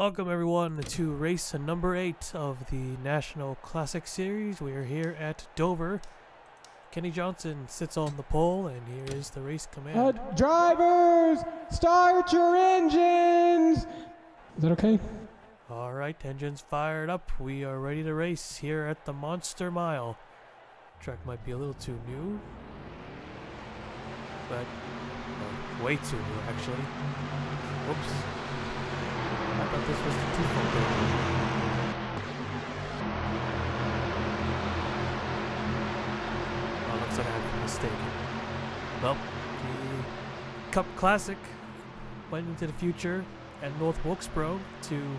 Welcome everyone to race number 8 of the National Classic Series. We are here at Dover. Kenny Johnson sits on the pole, and here is the race command. Drivers, start your engines! Is that okay? Alright, engines fired up. We are ready to race here at the Monster Mile. Track might be a little too new, but way too new actually. Whoops. I thought this was the default area. Oh, looks like I'm mistaken. Well, the Cup Classic went into the future at North Wilkesboro to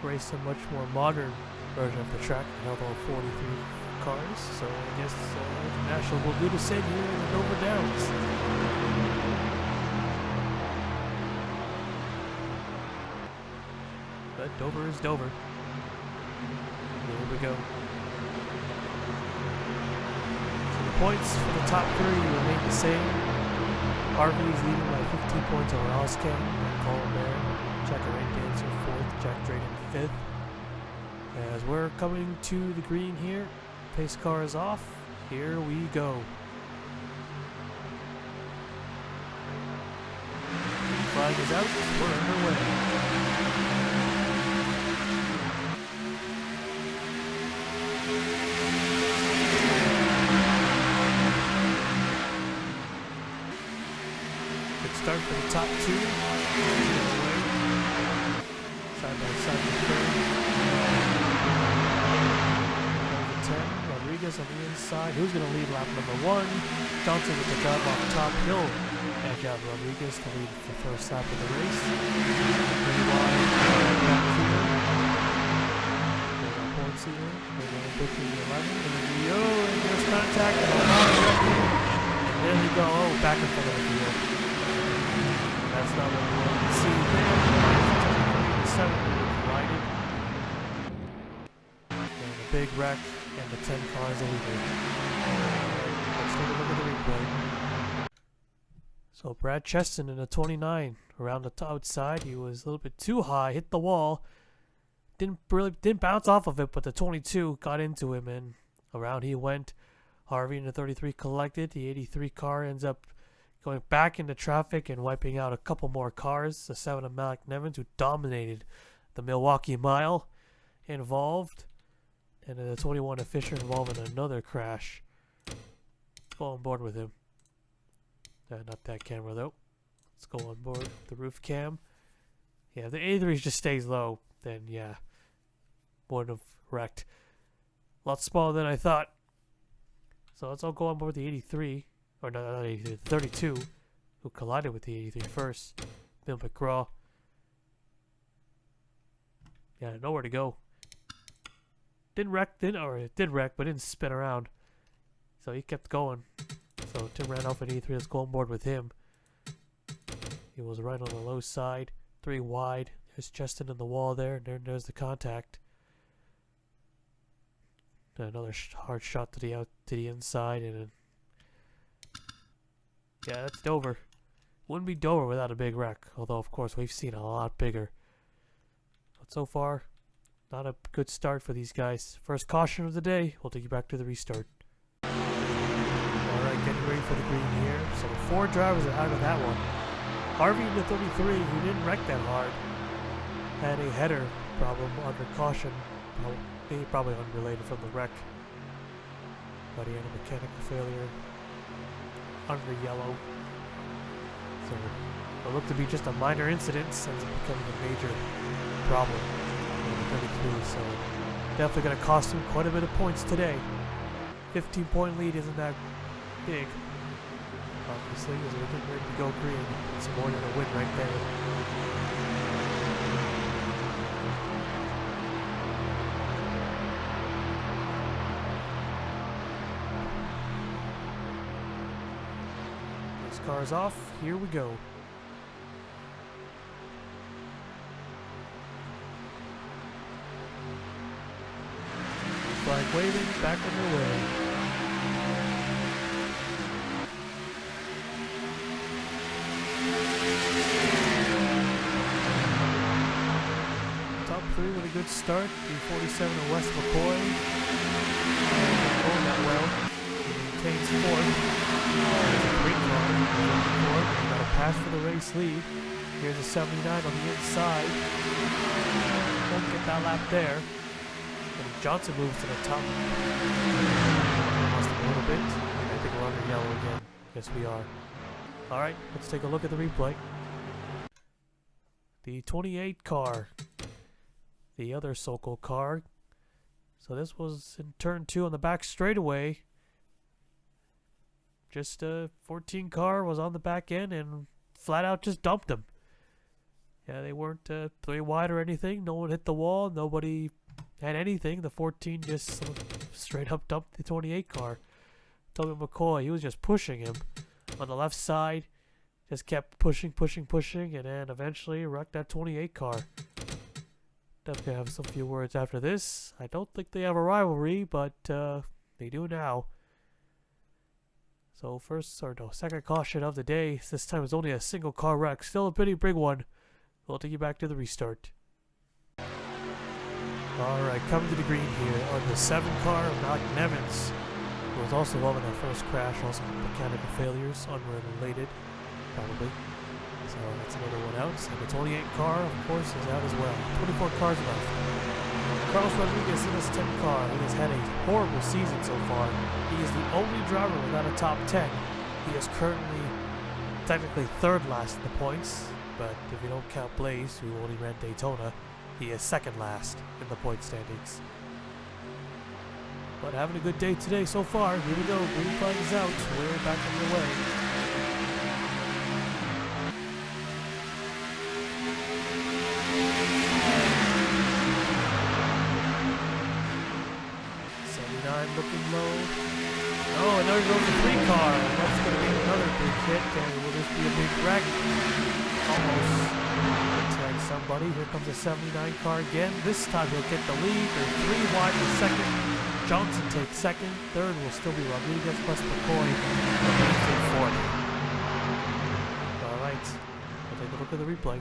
race a much more modern version of the track. It held all 43 cars, so I guess the National will do the same here in the Dover Downs. But Dover is Dover. Here we go. So the points for the top 3 remain the same. Harvey is leading by 15 points over Oscar and Colin Bear. Jack Rain Dancer 4th, Jack Drayton 5th. As we're coming to the green here, pace car is off. Here we go. Flag is out. We're underway. Start for the top 2. Side by side for 3rd. Number 10, Rodriguez on the inside. Who's going to lead lap number 1? Johnson with the drive off top hill. Edge out Rodriguez to lead the first lap of the race. Pretty wide back here. There's our points here. We're going to put to the 11. And there's contact. And there we go. Oh, back in front of the field. That's not what we want to see there. The 7 collided. And a big wreck, and the 10 car is a leader. Let's take a look at the replay. So Brad Cheston in the 29 around the outside. He was a little bit too high, hit the wall. Didn't bounce off of it, but the 22 got into him, and around he went. Harvey in the 33 collected. The 83 car ends up going back into traffic and wiping out a couple more cars. The 7 of Malik Nevins, who dominated the Milwaukee Mile, involved. And then the 21 of Fisher involved in another crash. Let's go on board with him. Not that camera though. Let's go on board the roof cam. Yeah, if the 83 just stays low, then yeah, wouldn't have wrecked. A lot smaller than I thought. So let's all go on board the 83. Or no, not 83, 32, who collided with the 83 first. Bill McGraw. Yeah, nowhere to go. Didn't wreck, it did wreck, but didn't spin around. So he kept going. So Tim ran off at 83. Let's go on board with him. He was right on the low side, 3 wide. There's Cheston in the wall there, and there's the contact. And another hard shot to the inside, and yeah, that's Dover. Wouldn't be Dover without a big wreck. Although, of course, we've seen a lot bigger. But so far, not a good start for these guys. First caution of the day. We'll take you back to the restart. Alright, getting ready for the green here. So 4 drivers are out of that one. Harvey in the 33, who didn't wreck that hard, had a header problem under caution. Probably unrelated from the wreck. But he had a mechanical failure under yellow. So it looked to be just a minor incident since it becoming a major problem in the 33. So definitely going to cost him quite a bit of points today. 15-point lead isn't that big, obviously, as we're getting ready to go green. It's more than a win right there. Cars off, here we go. Flag waving, back underway. 23 with a good start. The 47 of West McCoy. Not going that well. He maintains fourth. There's a 3 car. He got a pass for the race lead. Here's a 79 on the inside. Won't get that lap there. And Johnson moves to the top. Lost a little bit. I think we're under yellow again. Yes, we are. Alright, let's take a look at the replay. The 28 car. The other Sokol car. So this was in turn 2 on the back straightaway. Just a 14 car was on the back end and flat out just dumped them. Yeah, they weren't 3 wide or anything. No one hit the wall. Nobody had anything. The 14 just straight up dumped the 28 car. Toby McCoy, he was just pushing him on the left side. Just kept pushing, and then eventually wrecked that 28 car. Definitely have some few words after this. I don't think they have a rivalry, but they do now. So second caution of the day. This time it's only a single car wreck. Still a pretty big one. We'll take you back to the restart. Alright, coming to the green here on the 7 car of Malcolm Evans. Who was also involved in that first crash. Also mechanical failures, unrelated, probably. So that's another one out. And the 28 car, of course, is out as well. 24 cars left. Carlos Rodriguez in his 10 car. He has had a horrible season so far. He is the only driver without a top 10. He is currently technically 3rd last in the points, but if you don't count Blaze, who only ran Daytona, he is 2nd last in the point standings. But having a good day today so far. Here we go. Green flag is out. We're back on the way. Looking low. Oh, and there goes the 3 car. That's going to be another big hit, and will this be a big wreck? Almost tag somebody. Here comes a 79 car again. This time he'll get the lead. They're 3 wide for 2nd. Johnson takes 2nd. 3rd will still be Rodriguez plus McCoy. Remains in 4th. Alright, we'll take a look at the replay.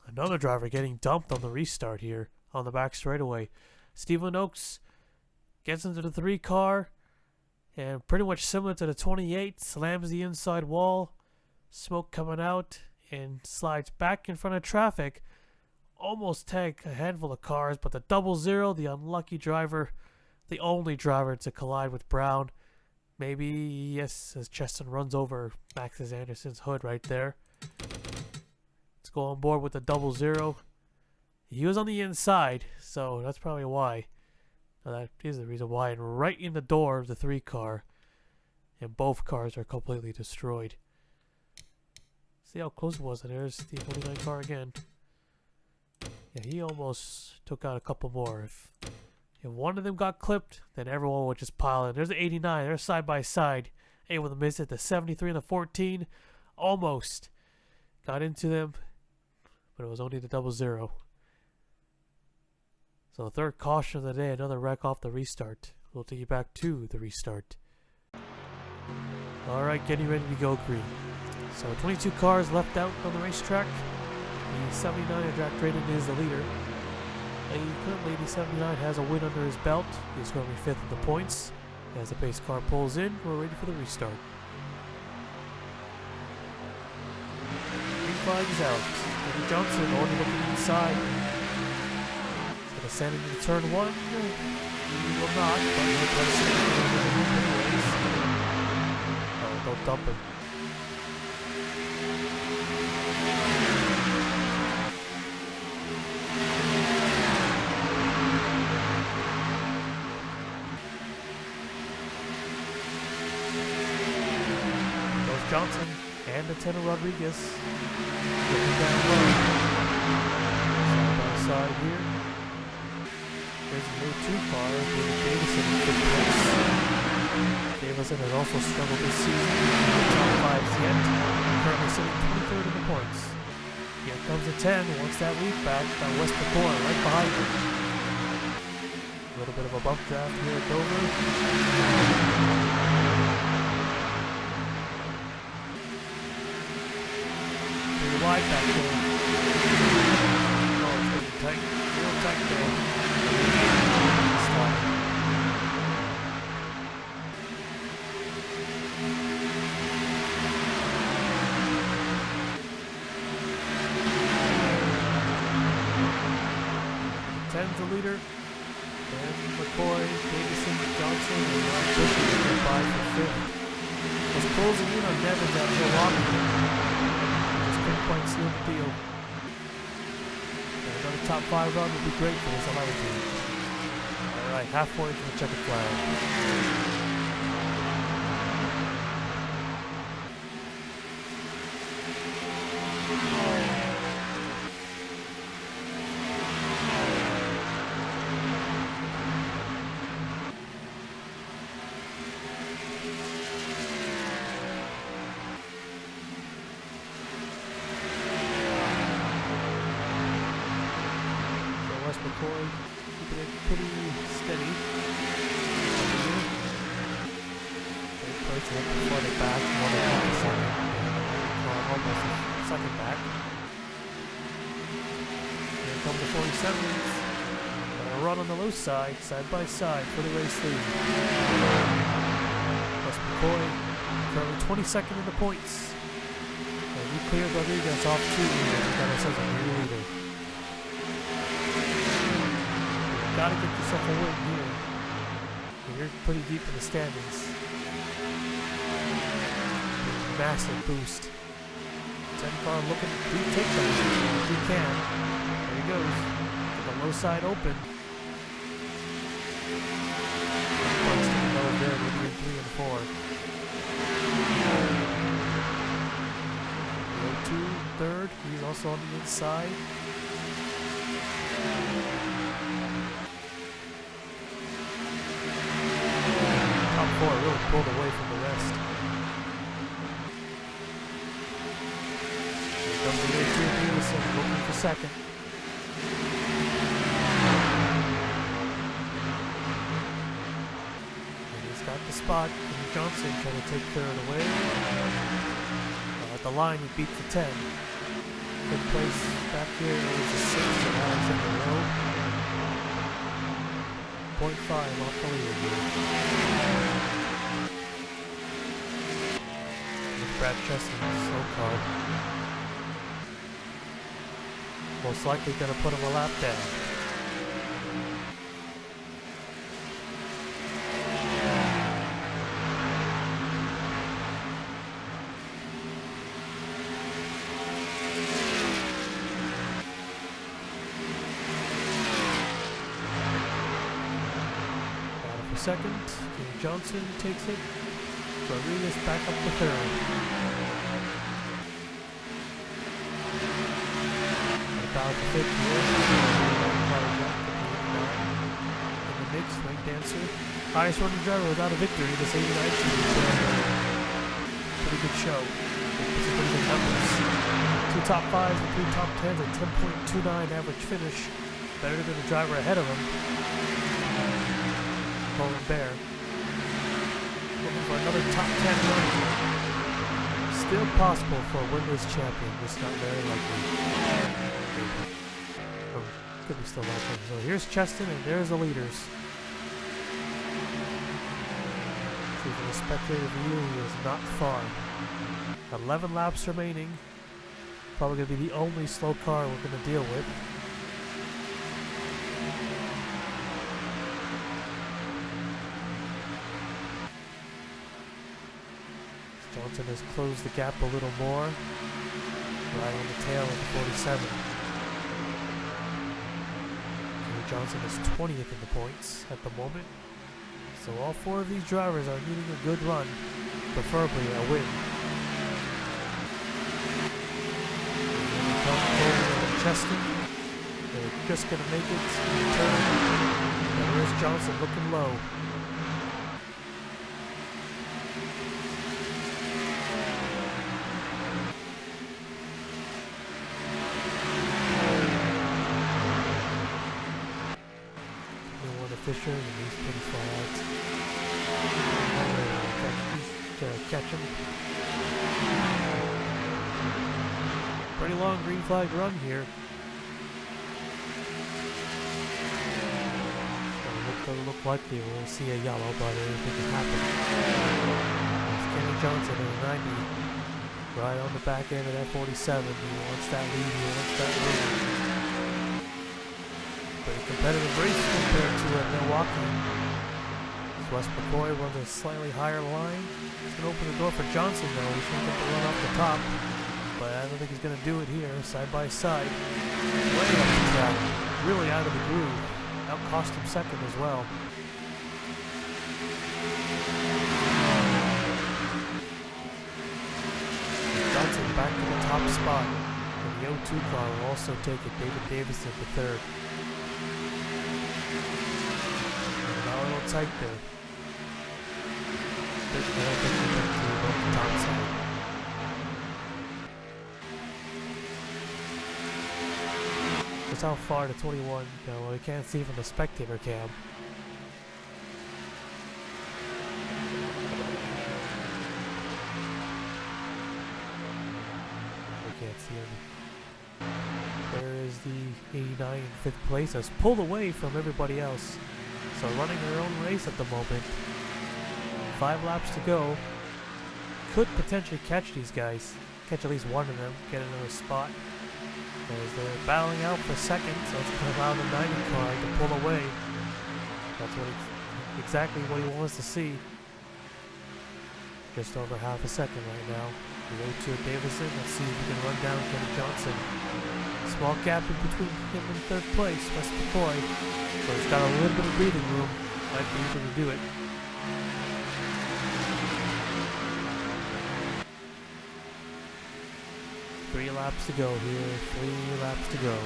Another driver getting dumped on the restart here on the back straightaway. Stephen Oakes gets into the 3 car and pretty much similar to the 28, slams the inside wall, smoke coming out, and slides back in front of traffic. Almost tagged a handful of cars, but the 00, the unlucky driver, the only driver to collide with Brown. Maybe, yes, as Cheston runs over Maxis Anderson's hood right there. Let's go on board with the 00. He was on the inside, so that's probably why. Now that is the reason why. And right in the door of the 3 car. And both cars are completely destroyed. See how close it was. And there's the 29 car again. Yeah, he almost took out a couple more. If one of them got clipped, then everyone would just pile in. There's the 89. They're side by side. Able to miss it. The 73 and the 14. Almost got into them. But it was only the 00. So 3rd caution of the day, another wreck off the restart. We'll take you back to the restart. Alright, getting ready to go green. So 22 cars left out on the racetrack. The 79 of Jack Drayton is the leader. Currently the 79 has a win under his belt. He's currently 5th in the points. As the pace car pulls in, we're ready for the restart. Green flag is out. Eddie Johnson already looking inside. Send him to turn 1. He will not, but he'll try to stay anyways. Oh, don't dump him. Goes Johnson and the 10 of Rodriguez. Looking down low. Side by side here. There's a new 2 car, David Davison in 5th place. Davison has also struggled this season. Top 5s yet. Currently sitting 23rd in the points. Here comes the 10, wants that lead back. Got West McCoy right behind him. A little bit of a bump draft here at Dover. Pretty wide back there. tight, real tight there. This time. Ten's the leader. And McCoy, Davison, Johnson, and Ryan Bushy are nearby for fifth. Was closing in on Nevins at Milwaukee. Just couldn't quite seal the deal. And another top 5 run would be great for this Ohio team. Alright, halfway to the checkered flag. McCoy keeping it pretty steady. Great place to look before they back, more than half a second. Almost a second back. Here comes the 47s. Gonna run on the low side by side for the race lead. Plus McCoy currently 22nd in the points. And we cleared Rodriguez off 2 and we got ourselves a new leader. Gotta get yourself a win here. You're pretty deep in the standings. Massive boost. 10 car looking to take them if he can. There he goes. Get the low side open. Sticking low there, maybe in 3 and 4. Low 2, third. He's also on the inside. Really pulled away from the rest. Here comes the lead to Davison looking for second. And he's got the spot. Jimmy Johnson trying to take third away. At the line he beat the 10. Good place back here is a 6 and Alexander Rowe. 0.5 off the leader here. Brad Chesson, slow car. Most likely gonna put him a lap down. Battle for second. Jimmy Johnson takes it. Rodriguez back up to third. Battle for fifth here. In the mix, rank dancer. Highest running driver without a victory this 89 team. Pretty good show. Puts some pretty good numbers. 2 top 5s and 3 top 10s at 10.29 average finish. Better than the driver ahead of him. Colin Bear. Looking for another top 10 run here. Still possible for a winless champion, just not very likely. Or could be still likely. So here's Cheston and there's the leaders. See from the spectator view, he is not far. 11 laps remaining. Probably going to be the only slow car we're going to deal with. Johnson has closed the gap a little more, right on the tail of the 47. Jimmy Johnson is 20th in the points at the moment, so all 4 of these drivers are needing a good run, preferably a win. And Cheston, they're just going to make it to the turn. And here's Johnson looking low. Fisher, and he's pretty far out. Catch him. Pretty long green flag run here. doesn't look likely we'll see a yellow, but anything can happen. It's Kenny Johnson in the 90, right on the back end of that 47. He wants that lead, he wants that lead. Pretty competitive race compared to Milwaukee. Wes McCoy runs a slightly higher line. He's going to open the door for Johnson though. He's going to get the run off the top. But I don't think he's going to do it here, side by side. Way up the track, really out of the groove. That cost him second as well. Johnson back to the top spot. And the 0-2 car will also take it. David Davison to third. And now a little tight there. I don't think he went to the top side. Just how far to 21 go, well, you can't see from the spectator cam. We can't see him. There is the 89 in 5th place, has pulled away from everybody else. So running their own race at the moment. 5 laps to go. Could potentially catch these guys. Catch at least one of them, get another spot. As they're battling out for second, so it's going to allow the 90 car to pull away. That's exactly what he wants to see. Just over half a second right now. We go to Davison. Let's see if we can run down Kenny Johnson. Small gap in between him and 3rd place, Wes McCoy. But he's got a little bit of breathing room. Might be able to do it. Three laps to go here. 3 laps to go.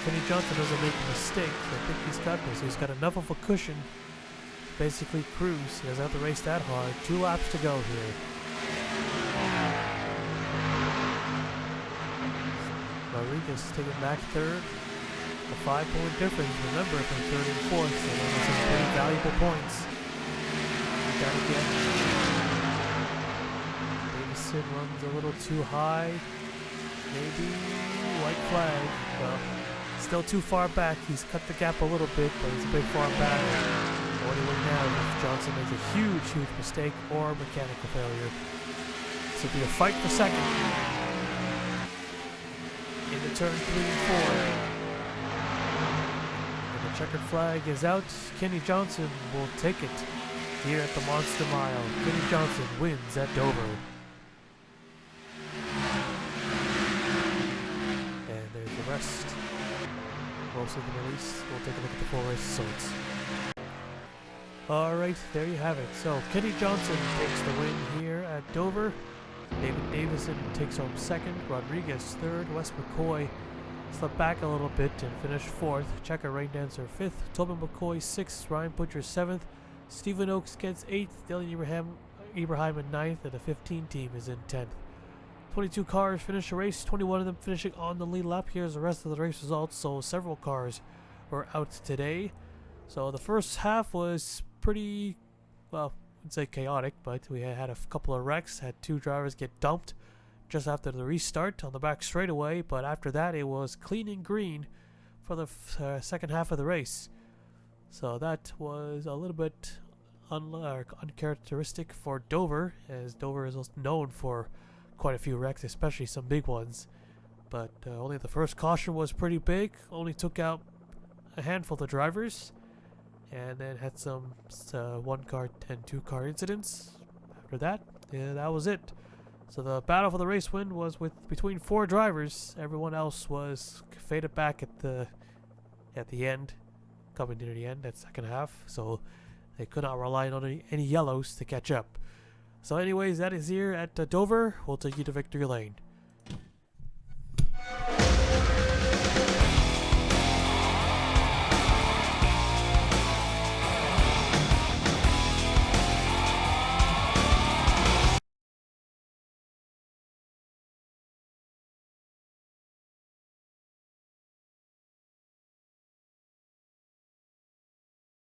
Kenny Johnson doesn't make a mistake. I think he's got this. He's got enough of a cushion to basically cruise. He doesn't have to race that hard. 2 laps to go here. Rodriguez taking back 3rd. A 5-point difference. Remember, from 3rd and 4th, so those are some pretty valuable points. You gotta get. Davison runs a little too high. Maybe white flag. Well, still too far back. He's cut the gap a little bit, but he's a bit far back. What do we now if Johnson makes a huge mistake or mechanical failure? This will be a fight for second. Into turn 3 and 4. And the checkered flag is out. Kenny Johnson will take it here at the Monster Mile. Kenny Johnson wins at Dover. And there's the rest. Most of the release. We'll take a look at the full race results. Alright, there you have it. So Kenny Johnson takes the win here at Dover. David Davison takes home 2nd, Rodriguez 3rd, Wes McCoy slipped back a little bit and finished 4th, Checker Rain Dancer 5th, Tobin McCoy 6th, Ryan Butcher 7th, Stephen Oakes gets 8th, Dylan Ibrahim in 9th, and the 15 team is in 10th. 22 cars finish the race, 21 of them finishing on the lead lap. Here's the rest of the race results. So several cars were out today. So the first half was pretty, well, I'd say chaotic, but we had a couple of wrecks, had 2 drivers get dumped just after the restart on the back straightaway, but after that it was clean and green for the second half of the race. So that was a little bit uncharacteristic for Dover, as Dover is known for quite a few wrecks, especially some big ones. But only the first caution was pretty big, only took out a handful of the drivers, and then had some 1-car and 2-car incidents. After that, yeah, that was it. So the battle for the race win was between 4 drivers. Everyone else was faded back at the end, coming near the end, that second half. So they could not rely on any yellows to catch up. So anyways, that is here at Dover. We'll take you to victory lane.